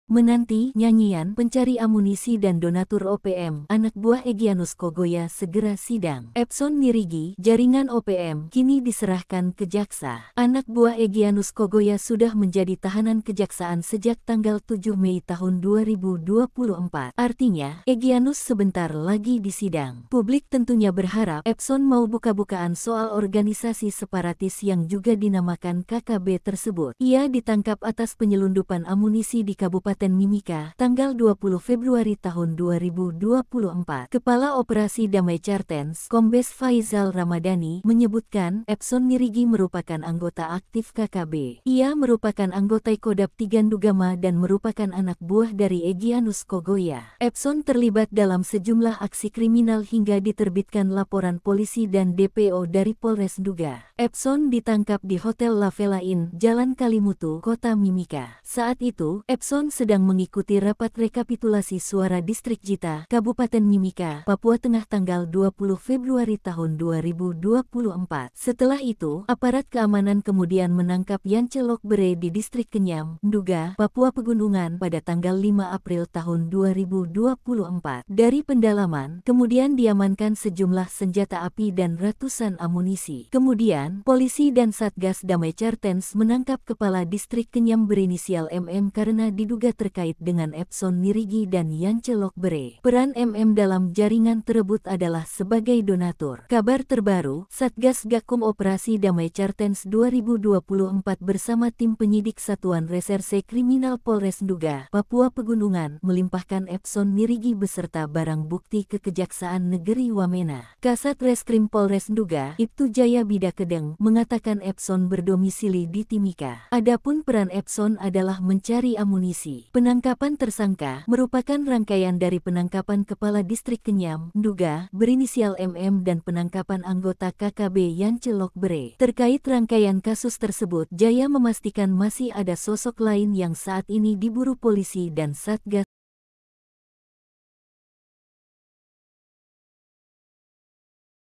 Menanti nyanyian pencari amunisi dan donatur OPM, anak buah Egyanus Kogoya segera sidang. Epson Nirigi, jaringan OPM, kini diserahkan ke jaksa. Anak buah Egyanus Kogoya sudah menjadi tahanan kejaksaan sejak tanggal 7 Mei tahun 2024. Artinya, Egyanus sebentar lagi disidang. Publik tentunya berharap Epson mau buka-bukaan soal organisasi separatis yang juga dinamakan KKB tersebut. Ia ditangkap atas penyelundupan amunisi di Kabupaten Mimika, tanggal 20 Februari tahun 2024. Kepala Operasi Damai Cartens, Kombes Faizal Ramadhani, menyebutkan Epson Nirigi merupakan anggota aktif KKB. Ia merupakan anggota Kodap Tigandugama dan merupakan anak buah dari Egyanus Kogoya. Epson terlibat dalam sejumlah aksi kriminal hingga diterbitkan laporan polisi dan DPO dari Polres Nduga. Epson ditangkap di Hotel La Vela Inn, Jalan Kalimutu, Kota Mimika. Saat itu, Epson sedang mengikuti rapat rekapitulasi suara Distrik Jita, Kabupaten Mimika, Papua Tengah tanggal 20 Februari tahun 2024. Setelah itu, aparat keamanan kemudian menangkap Yance Lokbere di Distrik Kenyam, Nduga, Papua Pegunungan pada tanggal 5 April tahun 2024. Dari pendalaman, kemudian diamankan sejumlah senjata api dan ratusan amunisi. Kemudian, polisi dan Satgas Damai Cartens menangkap Kepala Distrik Kenyam berinisial MM karena diduga terkait dengan Epson Nirigi dan Yance Lokbere. Peran MM dalam jaringan tersebut adalah sebagai donatur. Kabar terbaru, Satgas Gakum Operasi Damai Cartens 2024 bersama tim penyidik Satuan Reserse Kriminal Polres Nduga, Papua Pegunungan, melimpahkan Epson Nirigi beserta barang bukti ke Kejaksaan Negeri Wamena. Kasat Reskrim Polres Nduga, Ibtu Jaya Bidakedeng, mengatakan Epson berdomisili di Timika. Adapun peran Epson adalah mencari amunisi. Penangkapan tersangka merupakan rangkaian dari penangkapan Kepala Distrik Kenyam, Nduga, berinisial MM dan penangkapan anggota KKB Yance Lokbere. Terkait rangkaian kasus tersebut, Jaya memastikan masih ada sosok lain yang saat ini diburu polisi dan Satgas.